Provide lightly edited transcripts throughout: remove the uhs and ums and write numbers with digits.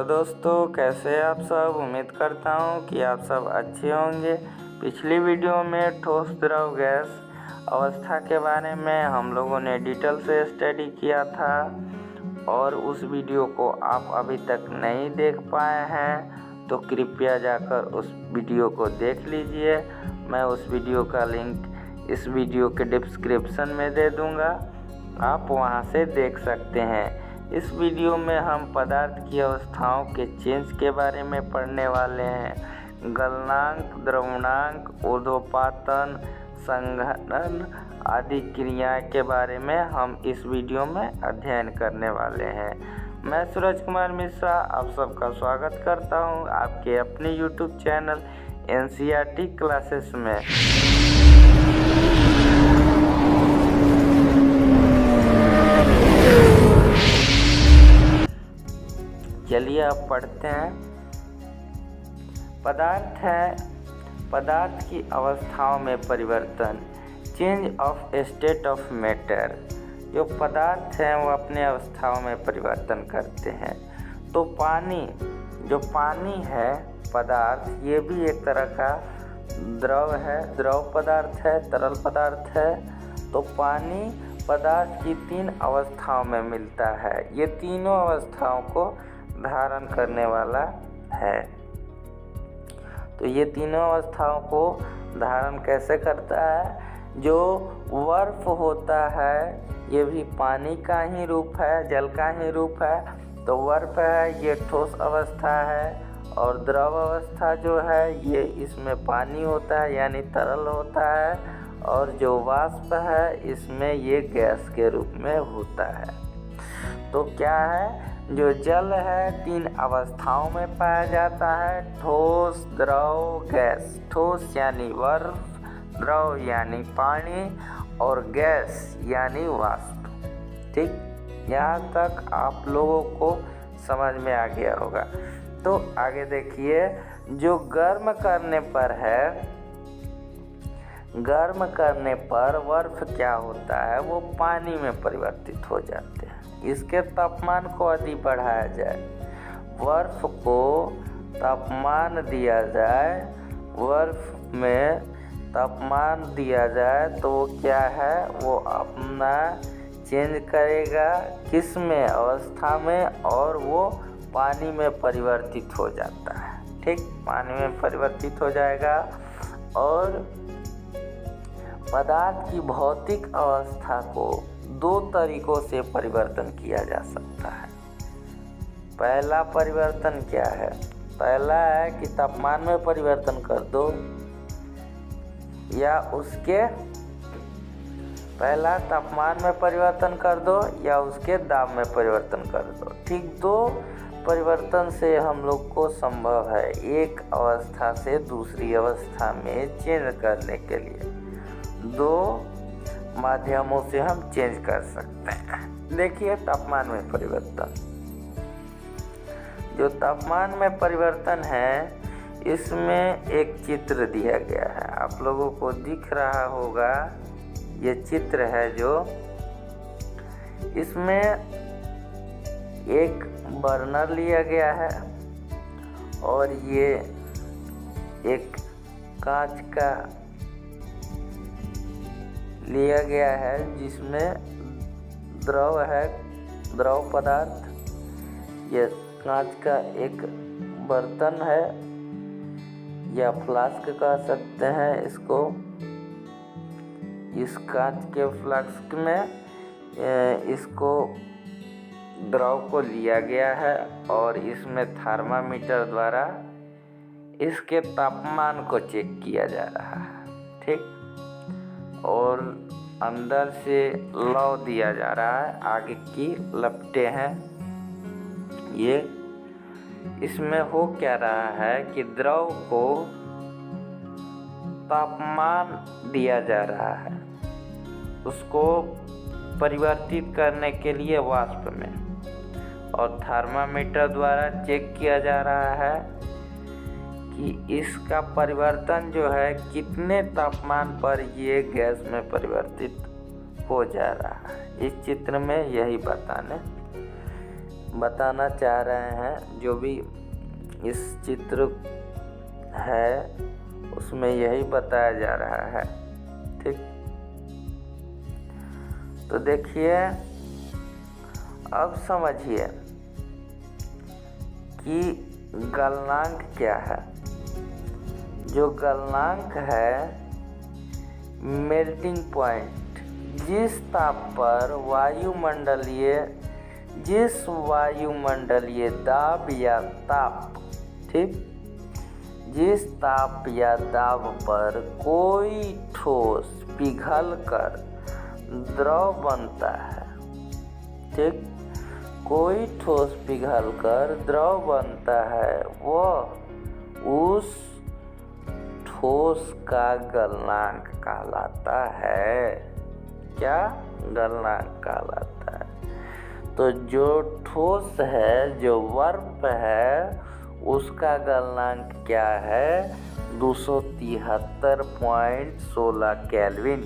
Hello दोस्तों, कैसे आप सब। उम्मीद करता हूँ कि आप सब अच्छे होंगे। पिछली वीडियो में ठोस द्रव गैस अवस्था के बारे में हम लोगों ने डिटेल से स्टडी किया था और उस वीडियो को आप अभी तक नहीं देख पाए हैं तो कृपया जाकर उस वीडियो को देख लीजिए। मैं उस वीडियो का लिंक इस वीडियो के डिस्क्रिप्शन में दे दूँगा, आप वहां से देख सकते हैं। इस वीडियो में हम पदार्थ की अवस्थाओं के चेंज के बारे में पढ़ने वाले हैं। गलनांक, द्रवणांक, ऊर्ध्वपातन, संघनन आदि क्रियाएं के बारे में हम इस वीडियो में अध्ययन करने वाले हैं। मैं सूरज कुमार मिश्रा आप सबका स्वागत करता हूं आपके अपने YouTube चैनल NCERT क्लासेस में। चलिए अब पढ़ते हैं। पदार्थ की अवस्थाओं में परिवर्तन, change of state of matter. जो पदार्थ हैं वो अपने अवस्थाओं में परिवर्तन करते हैं। तो पानी है पदार्थ, ये भी एक तरह का द्रव है, द्रव पदार्थ है, तरल पदार्थ है। तो पानी पदार्थ की 3 अवस्थाओं में मिलता है। ये तीनों अवस्थाओं को धारण करने वाला है। तो ये तीनों अवस्थाओं को धारण कैसे करता है? जो बर्फ होता है ये भी पानी का ही रूप है, जल का ही रूप है। तो बर्फ है ये ठोस अवस्था है और द्रव अवस्था जो है ये इसमें पानी होता है यानी तरल होता है, और जो वाष्प है इसमें ये गैस के रूप में होता है। तो क्या है, जो जल है 3 अवस्थाओं में पाया जाता है, ठोस, द्रव, गैस। ठोस यानी बर्फ, द्रव यानी पानी और गैस यानी वाष्प। ठीक, यहाँ तक आप लोगों को समझ में आ गया होगा। तो आगे देखिए, जो गर्म करने पर बर्फ क्या होता है, वो पानी में परिवर्तित हो जाते हैं। इसके तापमान को यदि बढ़ाया जाए, बर्फ को तापमान दिया जाए, बर्फ में तापमान दिया जाए तो वो क्या है, वो अपना चेंज करेगा किस में, अवस्था में, और वो पानी में परिवर्तित हो जाता है। ठीक, पानी में परिवर्तित हो जाएगा। और पदार्थ की भौतिक अवस्था को 2 तरीकों से परिवर्तन किया जा सकता है। पहला परिवर्तन क्या है? पहला है कि तापमान में परिवर्तन कर दो, या उसके पहला तापमान में परिवर्तन कर दो या उसके दाब में परिवर्तन कर दो। ठीक, 2 परिवर्तन से हम लोग को संभव है एक अवस्था से दूसरी अवस्था में चेंज करने के लिए। 2 माध्यमों से हम चेंज कर सकते हैं। देखिए, तापमान में परिवर्तन। जो तापमान में परिवर्तन है इसमें एक चित्र दिया गया है, आप लोगों को दिख रहा होगा। ये चित्र है जो इसमें एक बर्नर लिया गया है और ये एक कांच का लिया गया है जिसमें द्रव है, द्रव पदार्थ। ये कांच का एक बर्तन है या फ्लास्क कह सकते हैं इसको। इस कांच के फ्लास्क में इसको द्रव को लिया गया है और इसमें थर्मामीटर द्वारा इसके तापमान को चेक किया जा रहा है। ठीक, और अंदर से लौ दिया जा रहा है, आगे की लपटें हैं। ये इसमें हो क्या रहा है कि द्रव को तापमान दिया जा रहा है, उसको परिवर्तित करने के लिए वाष्प में, और थर्मामीटर द्वारा चेक किया जा रहा है कि इसका परिवर्तन जो है कितने तापमान पर ये गैस में परिवर्तित हो जा रहा है। इस चित्र में यही बताने बताना चाह रहे हैं। जो भी इस चित्र है उसमें यही बताया जा रहा है। ठीक, तो देखिए, अब समझिए कि गलनांक क्या है। जो गलनांक है, मेल्टिंग पॉइंट, जिस वायुमंडलीय दाब या ताप, ठीक, जिस ताप या दाब पर कोई ठोस पिघलकर द्रव बनता है, ठीक, कोई ठोस पिघलकर द्रव बनता है, वह उस ठोस का गलनांक कहलाता है। क्या गलनांक कहलाता है? तो जो ठोस है, जो बर्फ है, उसका गलनांक क्या है? 273.16 केल्विन।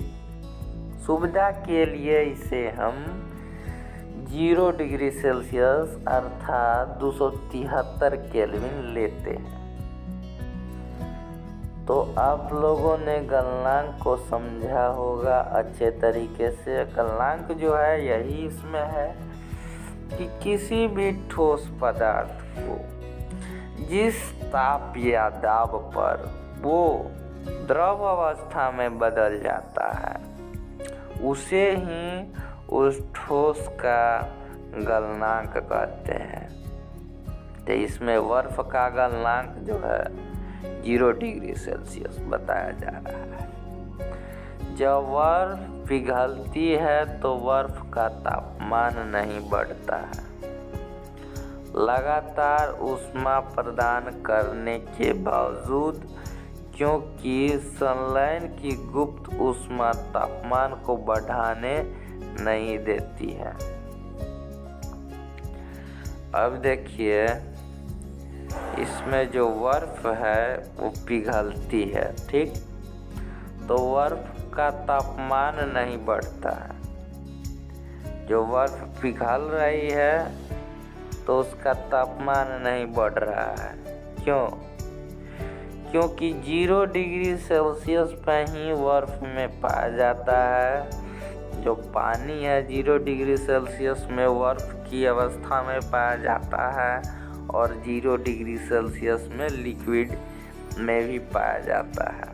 सुविधा के लिए इसे हम 0 डिग्री सेल्सियस अर्थात 273 केल्विन लेते हैं। तो आप लोगों ने गलनांक को समझा होगा अच्छे तरीके से। गलनांक जो है यही इसमें है कि किसी भी ठोस पदार्थ को जिस ताप या दाब पर वो द्रव अवस्था में बदल जाता है, उसे ही उस ठोस का गलनांक कहते हैं। तो इसमें बर्फ का गलनांक जो है 0 डिग्री सेल्सियस बताया जा रहा है। जब बर्फ पिघलती है तो बर्फ का तापमान नहीं बढ़ता है। लगातार ऊष्मा प्रदान करने के बावजूद, क्योंकि संलयन की गुप्त ऊष्मा तापमान को बढ़ाने नहीं देती है। अब देखिए, इसमें जो बर्फ है वो पिघलती है, ठीक, तो बर्फ का तापमान नहीं बढ़ता है। जो बर्फ पिघल रही है तो उसका तापमान नहीं बढ़ रहा है। क्यों? क्योंकि 0 डिग्री सेल्सियस पर ही बर्फ में पाया जाता है। जो पानी है 0 डिग्री सेल्सियस में बर्फ की अवस्था में पाया जाता है और 0 डिग्री सेल्सियस में लिक्विड में भी पाया जाता है।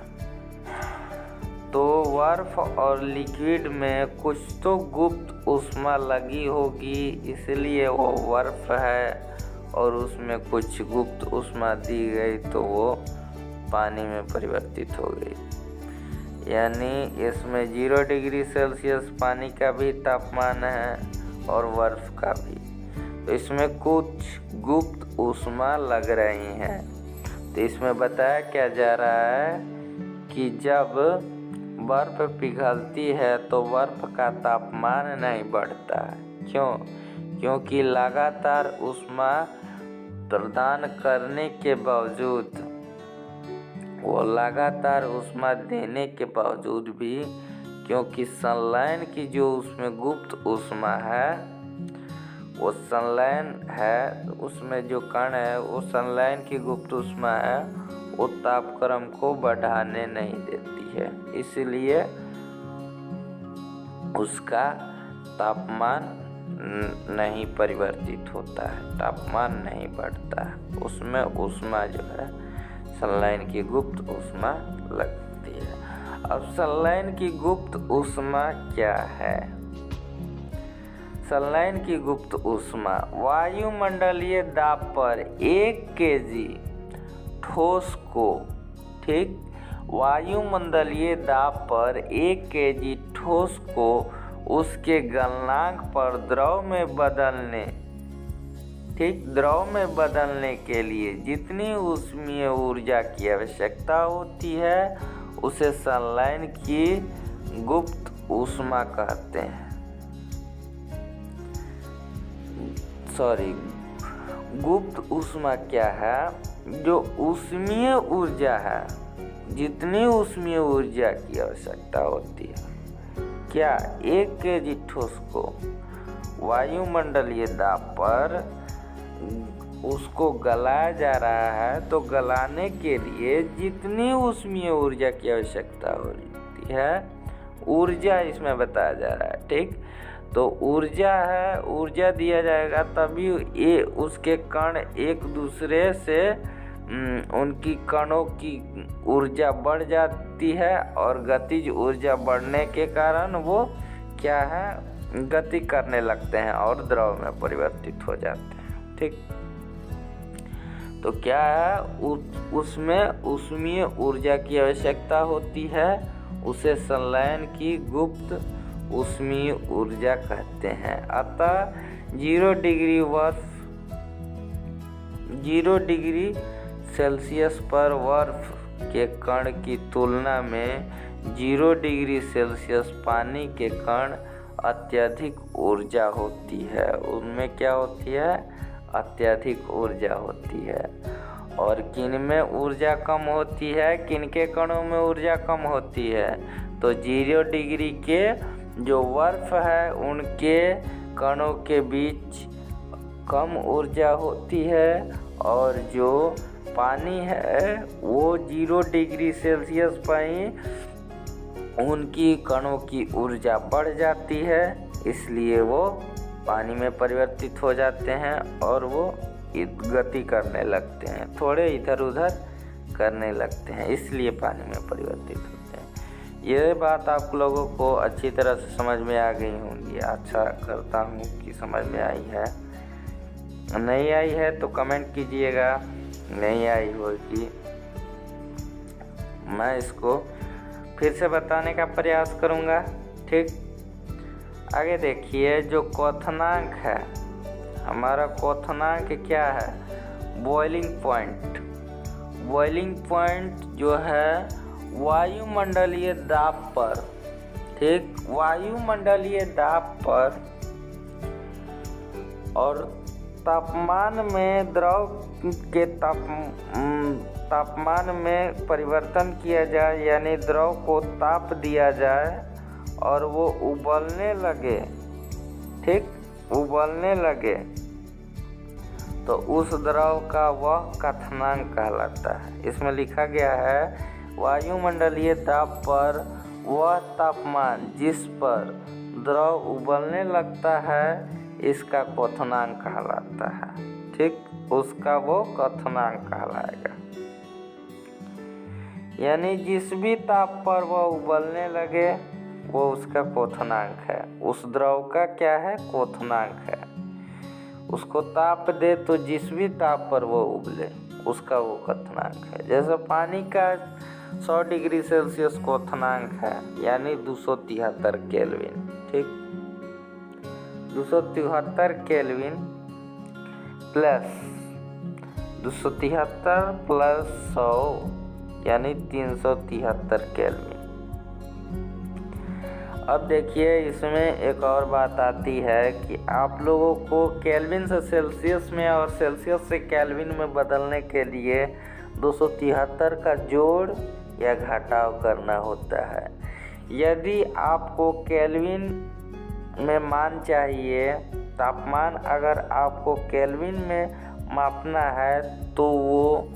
तो बर्फ और लिक्विड में कुछ तो गुप्त ऊष्मा लगी होगी, इसलिए वो बर्फ है, और उसमें कुछ गुप्त ऊष्मा दी गई तो वो पानी में परिवर्तित हो गई। यानी इसमें 0 डिग्री सेल्सियस पानी का भी तापमान है और बर्फ का भी। तो इसमें कुछ गुप्त ऊष्मा लग रही हैं। तो इसमें बताया क्या जा रहा है कि जब बर्फ पिघलती है तो बर्फ का तापमान नहीं बढ़ता है। क्यों? क्योंकि लगातार ऊष्मा प्रदान करने के बावजूद, वो लगातार ऊष्मा देने के बावजूद भी, क्योंकि संलयन की जो उसमें गुप्त ऊष्मा है, वो संलयन है, उसमें जो कण है वो संलयन की गुप्त ऊष्मा है, वो तापक्रम को बढ़ाने नहीं देती है, इसलिए उसका तापमान नहीं परिवर्तित होता है, तापमान नहीं बढ़ता है। उसमें ऊष्मा जो है संलयन की गुप्त ऊष्मा लगती है। अब संलयन की गुप्त ऊष्मा क्या है? संलयन की गुप्त ऊष्मा वायुमंडलीय दाब पर 1 kg ठोस को, ठीक, वायुमंडलीय दाब पर 1 kg ठोस को उसके गलनांक पर द्रव में बदलने, ठीक, द्रव में बदलने के लिए जितनी ऊष्मीय ऊर्जा की आवश्यकता होती है उसे संलयन की गुप्त ऊष्मा कहते हैं। गुप्त ऊष्मा क्या है? जो ऊष्मीय ऊर्जा है, जितनी ऊष्मीय ऊर्जा की आवश्यकता होती है, क्या 1 kg ठोस को वायुमंडलीय दाब पर उसको गलाया जा रहा है, तो गलाने के लिए जितनी ऊष्मीय ऊर्जा की आवश्यकता होती है, ऊर्जा इसमें बताया जा रहा है। ठीक, तो ऊर्जा है, ऊर्जा दिया जाएगा तभी ये उसके कण एक दूसरे से उनकी कणों की ऊर्जा बढ़ जाती है, और गतिज ऊर्जा बढ़ने के कारण वो क्या है, गति करने लगते हैं और द्रव में परिवर्तित हो जाते हैं। ठीक, तो क्या है, उसमें ऊष्मीय ऊर्जा की आवश्यकता होती है, उसे संलयन की गुप्त ऊष्मीय ऊर्जा कहते हैं। अतः 0 डिग्री सेल्सियस पर बर्फ के कण की तुलना में 0 डिग्री सेल्सियस पानी के कण अत्यधिक ऊर्जा होती है। उनमें क्या होती है, अत्यधिक ऊर्जा होती है। और किन में ऊर्जा कम होती है, किन के कणों में ऊर्जा कम होती है, तो 0 डिग्री के जो बर्फ है उनके कणों के बीच कम ऊर्जा होती है, और जो पानी है वो 0 डिग्री सेल्सियस पर उनकी कणों की ऊर्जा बढ़ जाती है, इसलिए वो पानी में परिवर्तित हो जाते हैं और वो गति करने लगते हैं, थोड़े इधर उधर करने लगते हैं, इसलिए पानी में परिवर्तित होते हैं। ये बात आप लोगों को अच्छी तरह से समझ में आ गई होंगी। अच्छा करता हूँ कि समझ में आई है। नहीं आई है तो कमेंट कीजिएगा, नहीं आई होगी मैं इसको फिर से बताने का प्रयास करूँगा। ठीक, आगे देखिए, जो क्वथनांक है हमारा, क्वथनांक क्या है, बॉइलिंग पॉइंट। बॉइलिंग पॉइंट जो है वायुमंडलीय दाब पर, ठीक, वायुमंडलीय दाब पर और तापमान में द्रव के तापमान में परिवर्तन किया जाए, यानी द्रव को ताप दिया जाए और वो उबलने लगे, ठीक, उबलने लगे, तो उस द्रव का वह क्वथनांक कहलाता है। इसमें लिखा गया है वायुमंडलीय दाब पर वह तापमान जिस पर द्रव उबलने लगता है इसका क्वथनांक कहलाता है। ठीक, उसका वो क्वथनांक कहलाएगा, यानी जिस भी ताप पर वह उबलने लगे वो उसका क्वथनांक है। उस द्रव का क्या है, क्वथनांक है। उसको ताप दे तो जिस भी ताप पर वो उबले उसका वो क्वथनांक है। जैसे पानी का 100 डिग्री सेल्सियस क्वथनांक है, यानी 273 केल्विन। ठीक, 273 केल्विन प्लस 273 प्लस 100 यानी 373 केल्विन। अब देखिए, इसमें एक और बात आती है कि आप लोगों को केल्विन से सेल्सियस में और सेल्सियस से केल्विन में बदलने के लिए 273 का जोड़ या घटाव करना होता है। यदि आपको केल्विन में मान चाहिए, तापमान अगर आपको केल्विन में मापना है तो वो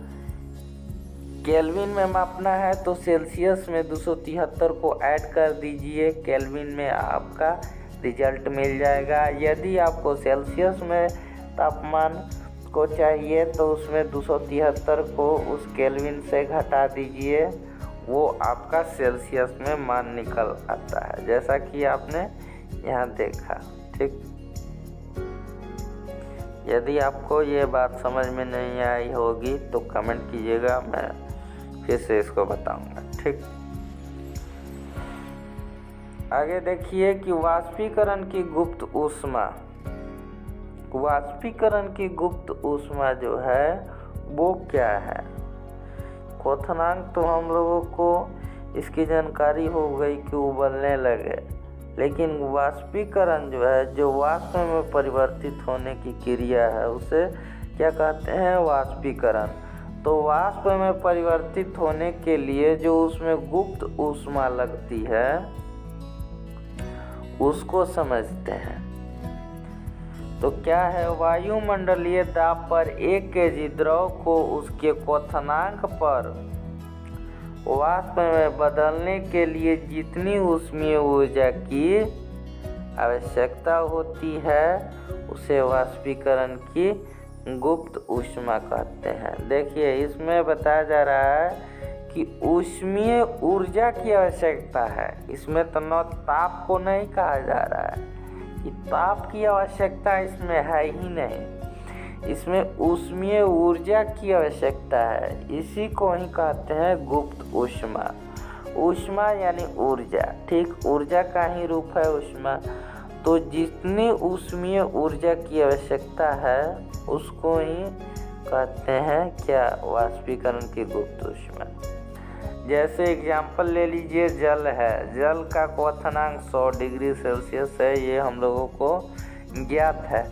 केल्विन में मापना है तो सेल्सियस में 273 को ऐड कर दीजिए, केल्विन में आपका रिजल्ट मिल जाएगा। यदि आपको सेल्सियस में तापमान को चाहिए तो उसमें 273 को उस केल्विन से घटा दीजिए, वो आपका सेल्सियस में मान निकल आता है, जैसा कि आपने यहाँ देखा। ठीक, यदि आपको ये बात समझ में नहीं आई होगी तो कमेंट कीजिएगा, मैं फिर से इसको बताऊंगा। ठीक, आगे देखिए कि वाष्पीकरण की गुप्त ऊष्मा। वाष्पीकरण की गुप्त ऊष्मा जो है वो क्या है? क्वथनांक तो हम लोगों को इसकी जानकारी हो गई कि उबलने लगे, लेकिन वाष्पीकरण जो है, जो वाष्प में परिवर्तित होने की क्रिया है, उसे क्या कहते हैं? वाष्पीकरण। तो वाष्प में परिवर्तित होने के लिए जो उसमें गुप्त ऊष्मा लगती है उसको समझते हैं। तो क्या है, वायुमंडलीय दाब पर 1 kg द्रव को उसके क्वथनांक पर वाष्प में बदलने के लिए जितनी ऊष्मीय ऊर्जा की आवश्यकता होती है उसे वाष्पीकरण की गुप्त ऊष्मा कहते हैं। देखिए, इसमें बताया जा रहा है कि ऊष्मीय ऊर्जा की आवश्यकता है। इसमें तो न ताप को नहीं कहा जा रहा है कि ताप की आवश्यकता इसमें है ही नहीं, इसमें ऊष्मीय ऊर्जा की आवश्यकता है। इसी को ही कहते हैं गुप्त ऊष्मा। ऊष्मा यानी ऊर्जा, ठीक, ऊर्जा का ही रूप है ऊष्मा। तो जितनी ऊष्मीय ऊर्जा की आवश्यकता है उसको ही कहते हैं क्या, वाष्पीकरण की गुप्त ऊष्मा। जैसे एग्जाम्पल ले लीजिए, जल है, जल का क्वथनांक 100 डिग्री सेल्सियस है, ये हम लोगों को ज्ञात है।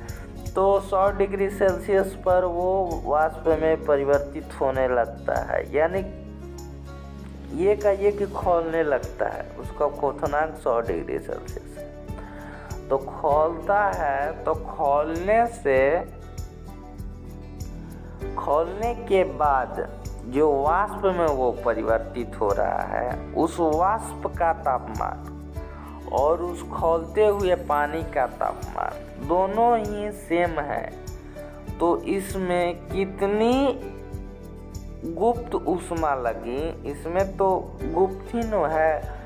तो 100 डिग्री सेल्सियस पर वो वाष्प में परिवर्तित होने लगता है, यानी ये कहिए कि खौलने लगता है। उसका क्वथनांक 100 डिग्री सेल्सियस है। तो खौलता है, तो खौलने के बाद जो वाष्प में वो परिवर्तित हो रहा है, उस वाष्प का तापमान और उस खौलते हुए पानी का तापमान दोनों ही सेम है। तो इसमें कितनी गुप्त ऊष्मा लगी, इसमें तो गुप्त ही न है।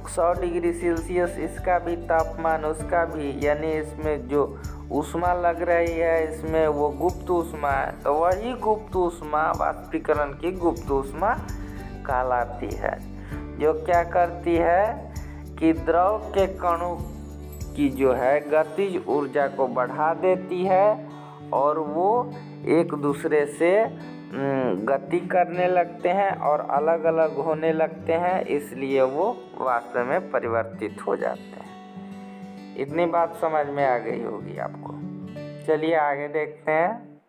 100 डिग्री सेल्सियस इसका भी तापमान, उसका भी, यानी इसमें जो ऊष्मा लग रही है इसमें वो गुप्त ऊष्मा है। तो वही गुप्त ऊष्मा वाष्पीकरण की गुप्त ऊष्मा कहलाती है, जो क्या करती है कि द्रव के कणों की जो है गतिज ऊर्जा को बढ़ा देती है और वो एक दूसरे से गति करने लगते हैं और अलग अलग होने लगते हैं, इसलिए वो वाष्प में परिवर्तित हो जाते हैं। इतनी बात समझ में आ गई होगी आपको। चलिए आगे देखते हैं।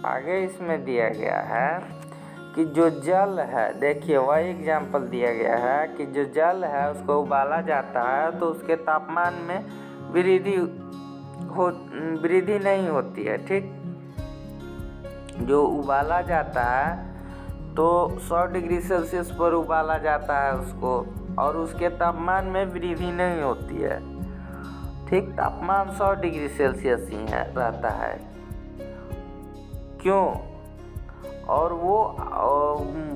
आगे इसमें दिया गया है कि जो जल है, देखिए वही एग्जाम्पल दिया गया है कि जो जल है उसको उबाला जाता है तो उसके तापमान में वृद्धि नहीं होती है, ठीक। जो उबाला जाता है तो 100 डिग्री सेल्सियस पर उबाला जाता है उसको, और उसके तापमान में वृद्धि नहीं होती है, ठीक। तापमान 100 डिग्री सेल्सियस ही रहता है। क्यों? और वो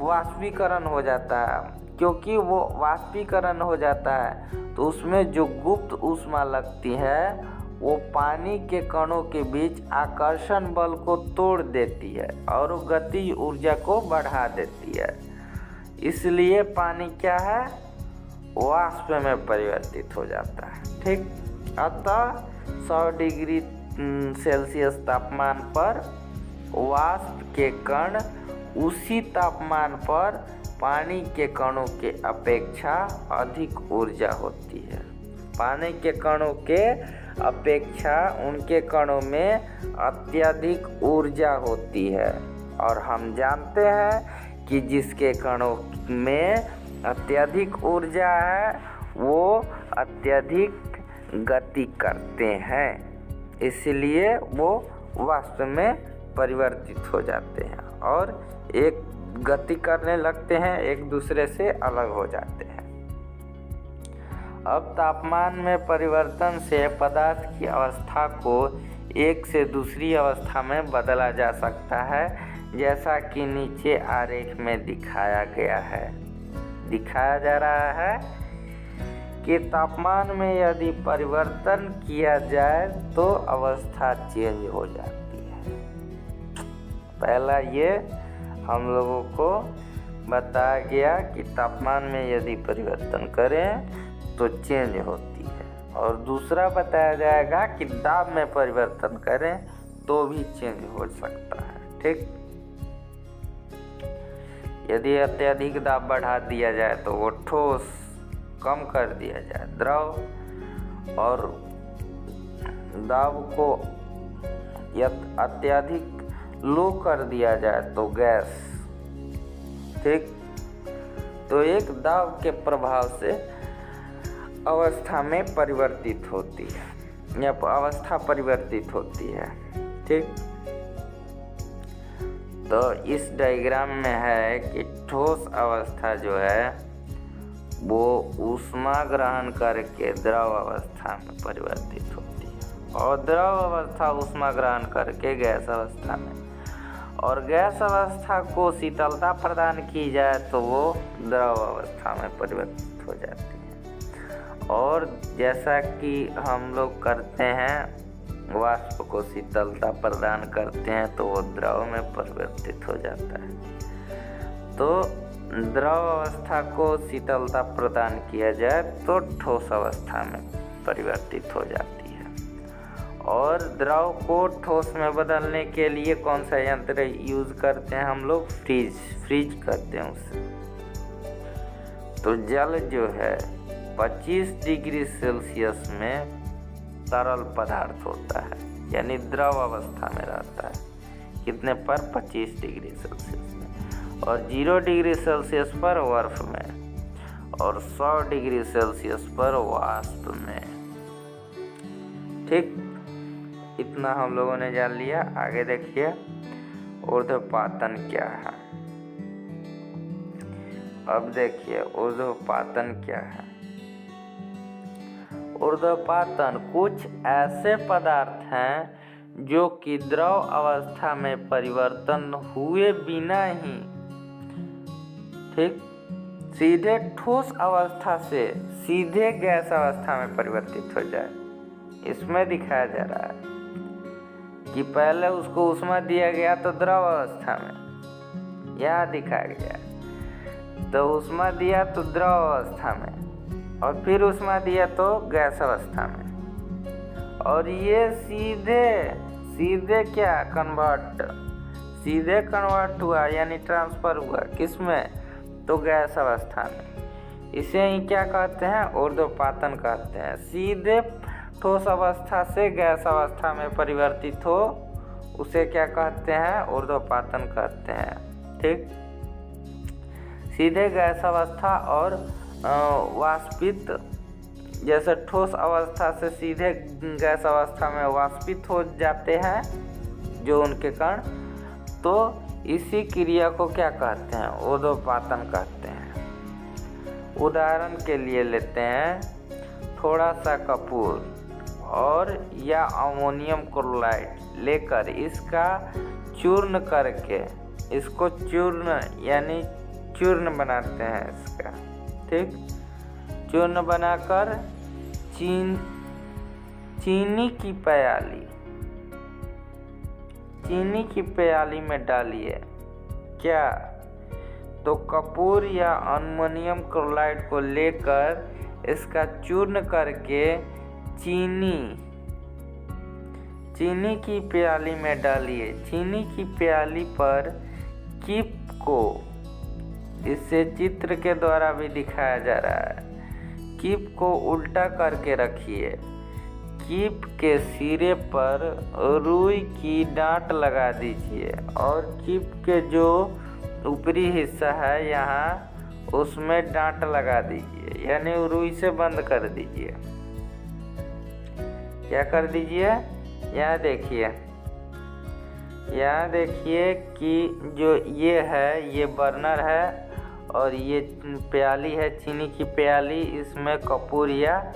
वाष्पीकरण हो जाता है। क्योंकि वो वाष्पीकरण हो जाता है तो उसमें जो गुप्त ऊष्मा लगती है वो पानी के कणों के बीच आकर्षण बल को तोड़ देती है और गतिज ऊर्जा को बढ़ा देती है। इसलिए पानी क्या है, वाष्प में परिवर्तित हो जाता है, ठीक। अतः 100 डिग्री सेल्सियस तापमान पर वाष्प के कण उसी तापमान पर पानी के कणों के अपेक्षा अधिक ऊर्जा होती है। पानी के कणों के अपेक्षा उनके कणों में अत्यधिक ऊर्जा होती है, और हम जानते हैं कि जिसके कणों में अत्यधिक ऊर्जा है वो अत्यधिक गति करते हैं, इसलिए वो वाष्प में परिवर्तित हो जाते हैं और एक गति करने लगते हैं, एक दूसरे से अलग हो जाते हैं। अब तापमान में परिवर्तन से पदार्थ की अवस्था को एक से दूसरी अवस्था में बदला जा सकता है, जैसा कि नीचे आरेख में दिखाया गया है। दिखाया जा रहा है कि तापमान में यदि परिवर्तन किया जाए तो अवस्था चेंज हो जाती है। पहला ये हम लोगों को बताया गया कि तापमान में यदि परिवर्तन करें तो चेंज होती है, और दूसरा बताया जाएगा कि दाब में परिवर्तन करें तो भी चेंज हो सकता है, ठीक। यदि अत्यधिक दाब बढ़ा दिया जाए तो वो ठोस, कम कर दिया जाए द्रव, और दाब को अत्यधिक लो कर दिया जाए तो गैस, ठीक। तो एक दाब के प्रभाव से अवस्था में परिवर्तित होती है या अवस्था परिवर्तित होती है। ठीक, तो इस डायग्राम में है कि ठोस अवस्था जो है वो ऊष्मा ग्रहण करके द्रव अवस्था में परिवर्तित होती है और द्रव अवस्था ऊष्मा ग्रहण करके गैस अवस्था में, और गैस अवस्था को शीतलता प्रदान की जाए तो वो द्रव अवस्था में परिवर्तित हो जाती है। और जैसा कि हम लोग करते हैं, वाष्प को शीतलता प्रदान करते हैं तो वो द्रव में परिवर्तित हो जाता है। तो द्रव अवस्था को शीतलता प्रदान किया जाए तो ठोस अवस्था में परिवर्तित हो जाती है। और द्रव को ठोस में बदलने के लिए कौन सा यंत्र यूज करते हैं हम लोग? फ्रीज करते हैं उससे। तो जल जो है 25 डिग्री सेल्सियस में तरल पदार्थ होता है, यानी द्रव अवस्था में रहता है। कितने पर? 25 डिग्री सेल्सियस में। और 0 डिग्री सेल्सियस पर बर्फ में, और 100 डिग्री सेल्सियस पर वाष्प में। ठीक, इतना हम लोगों ने जान लिया। आगे देखिए ऊर्ध्वपातन क्या है। अब देखिए ऊर्ध्वपातन क्या है। ऊर्ध्वपातन कुछ ऐसे पदार्थ हैं जो कि द्रव अवस्था में परिवर्तन हुए बिना ही, ठीक, सीधे ठोस अवस्था से सीधे गैस अवस्था में परिवर्तित हो जाए। इसमें दिखाया जा रहा है कि पहले उसको ऊष्मा दिया गया तो द्रव अवस्था में, यहाँ दिखाया गया तो ऊष्मा दिया तो द्रव अवस्था में, और फिर ऊष्मा दिया तो गैस अवस्था में। और ये सीधे क्या सीधे कन्वर्ट हुआ, यानी ट्रांसफर हुआ किसमें? तो गैस अवस्था में। इसे ही क्या कहते हैं? ऊर्ध्वपातन कहते हैं। सीधे ठोस अवस्था से गैस अवस्था में परिवर्तित हो, उसे क्या कहते हैं? ऊर्ध्वपातन कहते हैं। ठीक, सीधे गैस अवस्था और वाष्पित, जैसे ठोस अवस्था से सीधे गैस अवस्था में वाष्पित हो जाते हैं जो उनके कण, तो इसी क्रिया को क्या कहते हैं? ऊर्ध्वपातन कहते हैं। उदाहरण के लिए लेते हैं थोड़ा सा कपूर और या अमोनियम क्लोराइड लेकर इसका चूर्ण करके, इसको चूर्ण यानी चूर्ण बनाते हैं इसका। ठीक, चूर्ण बनाकर चीनी की प्याली में डालिए। क्या? तो कपूर या अमोनियम क्लोराइड को लेकर इसका चूर्ण करके चीनी की प्याली में डालिए। चीनी की प्याली पर कीप को, इसे चित्र के द्वारा भी दिखाया जा रहा है, कीप को उल्टा करके रखिए। कीप के सिरे पर रुई की डांट लगा दीजिए और कीप के जो ऊपरी हिस्सा है यहाँ उसमें डांट लगा दीजिए, यानी रुई से बंद कर दीजिए। क्या कर दीजिए? यहाँ देखिए कि जो ये है, ये बर्नर है और ये प्याली है, चीनी की प्याली। इसमें कपूर या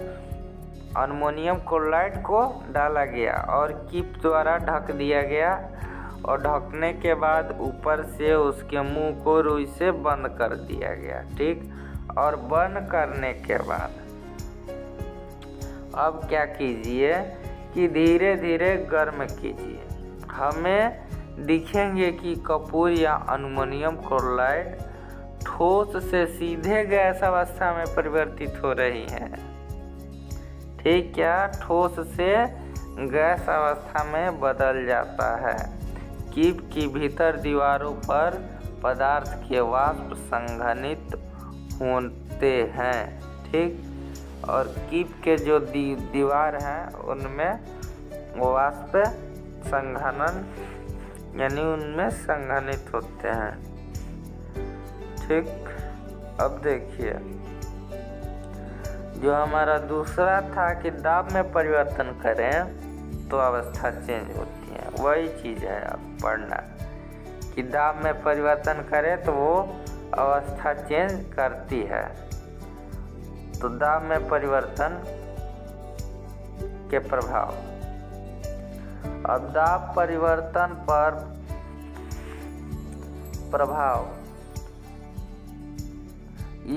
अमोनियम क्लोराइड को डाला गया और कीप द्वारा ढक दिया गया, और ढकने के बाद ऊपर से उसके मुंह को रुई से बंद कर दिया गया। ठीक, और बंद करने के बाद अब क्या कीजिए कि धीरे धीरे गर्म कीजिए। हमें दिखेंगे कि कपूर या अमोनियम क्लोराइड ठोस से सीधे गैस अवस्था में परिवर्तित हो रही है। ठीक, क्या? ठोस से गैस अवस्था में बदल जाता है। कीप की भीतर दीवारों पर पदार्थ के वाष्प संघनित होते हैं। ठीक, और कीप के जो दीवार हैं उनमें वाष्प संघनन, यानी उनमें संघनित होते हैं। ठीक, अब देखिए जो हमारा दूसरा था कि दाब में परिवर्तन करें तो अवस्था चेंज होती है, वही चीज़ है अब पढ़ना कि दाब में परिवर्तन करें तो वो अवस्था चेंज करती है। तो दाब में परिवर्तन के प्रभाव। अब दाब परिवर्तन पर प्रभाव,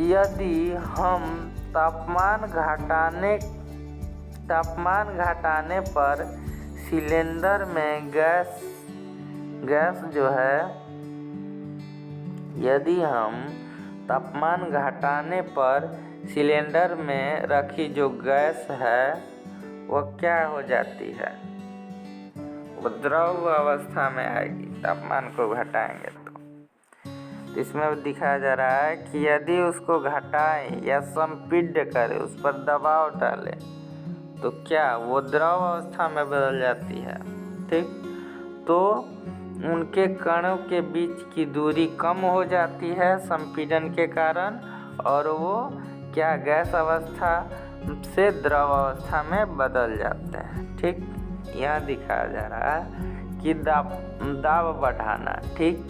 यदि हम तापमान घटाने पर सिलेंडर में गैस जो है, यदि हम तापमान घटाने पर सिलेंडर में रखी जो गैस है वह क्या हो जाती है, वो द्रव अवस्था में आएगी तापमान को घटाएंगे तो। इसमें दिखाया जा रहा है कि यदि उसको घटाएं या संपीड्य करें, उस पर दबाव डालें तो क्या वो द्रव अवस्था में बदल जाती है। ठीक, तो उनके कणों के बीच की दूरी कम हो जाती है संपीड़न के कारण, और वो क्या गैस अवस्था से द्रव अवस्था में बदल जाते हैं। ठीक, यहाँ दिखाया जा रहा है कि दाब बढ़ाना, ठीक,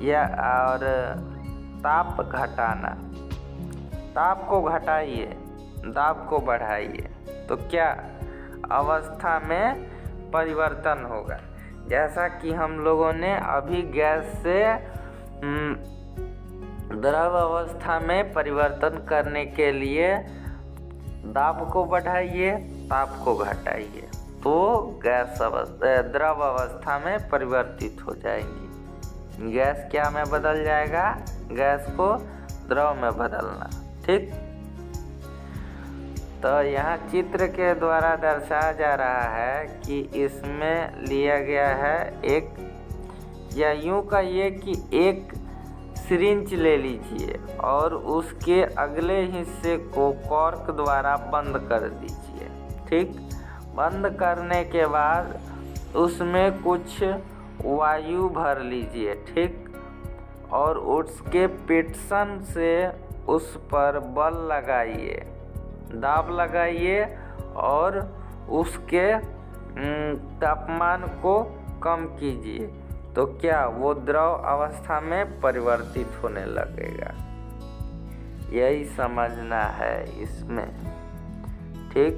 या और ताप घटाना। ताप को घटाइए, दाब को बढ़ाइए तो क्या अवस्था में परिवर्तन होगा। जैसा कि हम लोगों ने अभी गैस से द्रव अवस्था में परिवर्तन करने के लिए दाब को बढ़ाइए, ताप को घटाइए तो द्रव अवस्था में परिवर्तित हो जाएंगी। गैस क्या में बदल जाएगा, गैस को द्रव में बदलना। ठीक, तो यहाँ चित्र के द्वारा दर्शाया जा रहा है कि इसमें लिया गया है एक, या यूं कहिए कि एक सिरिंज ले लीजिए और उसके अगले हिस्से को कॉर्क द्वारा बंद कर दीजिए। ठीक, बंद करने के बाद उसमें कुछ वायु भर लीजिए। ठीक, और उसके पिस्टन से उस पर बल लगाइए, दाब लगाइए और उसके तापमान को कम कीजिए तो क्या वो द्रव अवस्था में परिवर्तित होने लगेगा। यही समझना है इसमें। ठीक,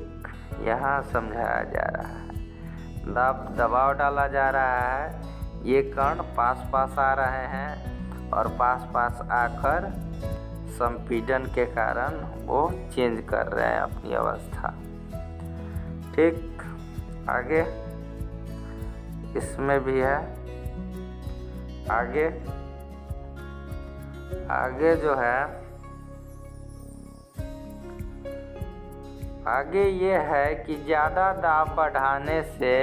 यहाँ समझाया जा रहा है, दबाव डाला जा रहा है, ये कण पास आ रहे हैं और पास आकर संपीड़न के कारण वो चेंज कर रहे हैं अपनी अवस्था। ठीक, आगे इसमें भी है, आगे जो है, आगे ये है कि ज़्यादा दाब बढ़ाने से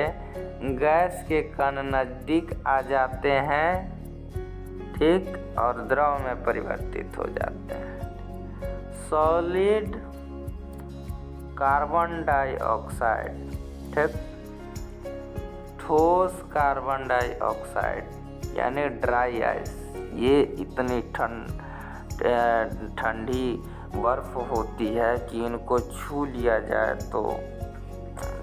गैस के कण नज़दीक आ जाते हैं। ठीक, और द्रव में परिवर्तित हो जाते हैं। सॉलिड कार्बन डाइऑक्साइड, ठीक, ठोस कार्बन डाइऑक्साइड यानी ड्राई आइस, ये इतनी ठंडी बर्फ होती है कि इनको छू लिया जाए तो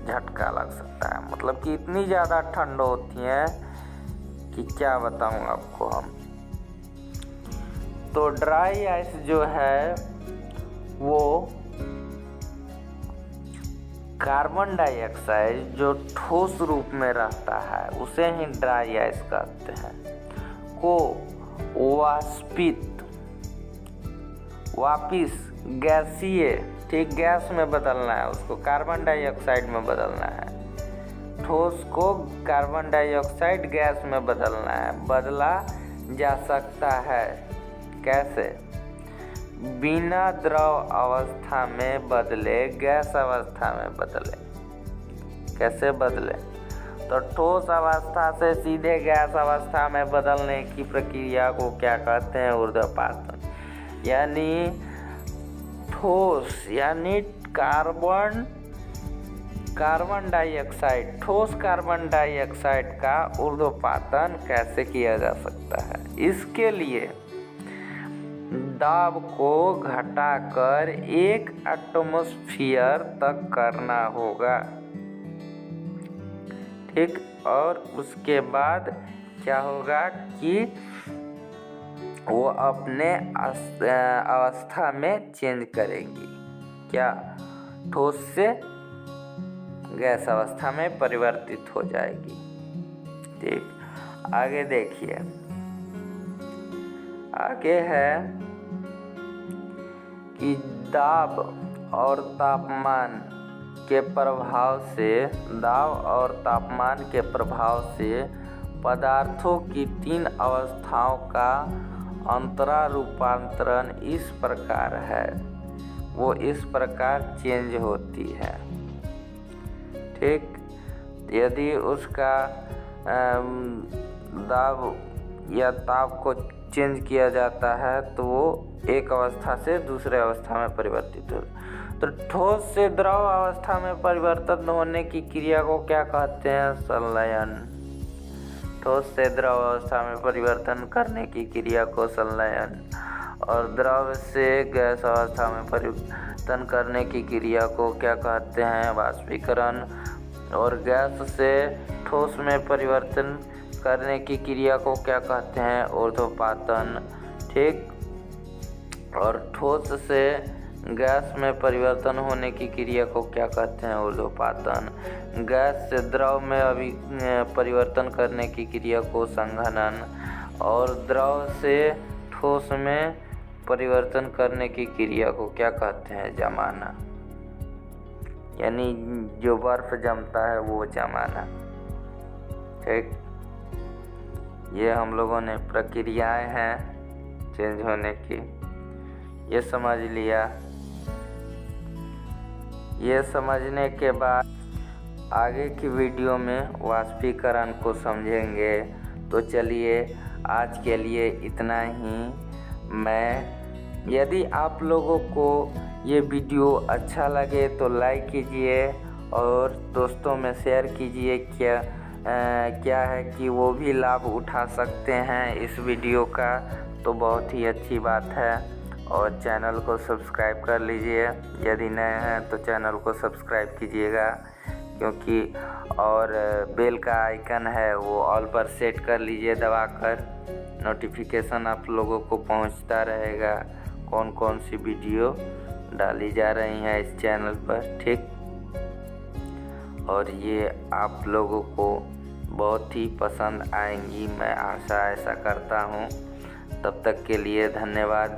झटका लग सकता है। मतलब कि इतनी ज़्यादा ठंड होती है कि क्या बताऊँ आपको हम। तो ड्राई आइस जो है वो कार्बन डाइऑक्साइड जो ठोस रूप में रहता है उसे ही ड्राई आइस कहते हैं, को वापिस गैसीय, ठीक, गैस में बदलना है, उसको कार्बन डाइऑक्साइड में बदलना है। ठोस को कार्बन डाइऑक्साइड गैस में बदलना है, बदला जा सकता है। कैसे? बिना द्रव अवस्था में बदले गैस अवस्था में बदले। कैसे बदले? तो ठोस अवस्था से सीधे गैस अवस्था में बदलने की प्रक्रिया को क्या कहते हैं? ऊर्ध्वपातन। यानी ठोस यानी कार्बन डाइऑक्साइड, ठोस कार्बन डाइऑक्साइड का ऊर्ध्वपातन कैसे किया जा सकता है? इसके लिए दाब को घटाकर 1 एटमॉस्फेयर तक करना होगा। ठीक, और उसके बाद क्या होगा कि वो अपने अवस्था में चेंज करेंगी। क्या? ठोस से गैस अवस्था में परिवर्तित हो जाएगी। ठीक, आगे देखिए, आगे है कि दाब और तापमान के प्रभाव से पदार्थों की 3 अवस्थाओं का अंतरा रूपांतरण इस प्रकार है, वो इस प्रकार चेंज होती है। ठीक, यदि उसका दाब या ताप को चेंज किया जाता है तो वो एक अवस्था से दूसरे अवस्था में परिवर्तित हो। तो ठोस से द्रव अवस्था में परिवर्तन होने की क्रिया को क्या कहते हैं? संलयन। ठोस से द्रव अवस्था में परिवर्तन करने की क्रिया को संलयन, और द्रव से गैस अवस्था में परिवर्तन करने की क्रिया को क्या कहते हैं? वाष्पीकरण। और गैस से ठोस में परिवर्तन करने की क्रिया को क्या कहते हैं? ऊर्ध्वपातन। ठीक, और ठोस से गैस में परिवर्तन होने की क्रिया को क्या कहते हैं? ऊर्ध्वपातन। गैस से द्रव में परिवर्तन करने की क्रिया को संघनन, और द्रव से ठोस में परिवर्तन करने की क्रिया को क्या कहते हैं? जमाना। यानी जो बर्फ जमता है वो जमाना। ठीक, ये हम लोगों ने प्रक्रियाएं हैं चेंज होने की, ये समझ लिया। ये समझने के बाद आगे की वीडियो में वाष्पीकरण को समझेंगे। तो चलिए आज के लिए इतना ही। यदि आप लोगों को ये वीडियो अच्छा लगे तो लाइक कीजिए और दोस्तों में शेयर कीजिए। क्या है कि वो भी लाभ उठा सकते हैं इस वीडियो का, तो बहुत ही अच्छी बात है। और चैनल को सब्सक्राइब कर लीजिए, यदि नए हैं तो चैनल को सब्सक्राइब कीजिएगा, क्योंकि और बेल का आइकन है वो ऑल पर सेट कर लीजिए दबाकर। नोटिफिकेशन आप लोगों को पहुंचता रहेगा कौन कौन सी वीडियो डाली जा रही हैं इस चैनल पर। ठीक, और ये आप लोगों को बहुत ही पसंद आएंगी, मैं आशा ऐसा करता हूँ। तब तक के लिए धन्यवाद।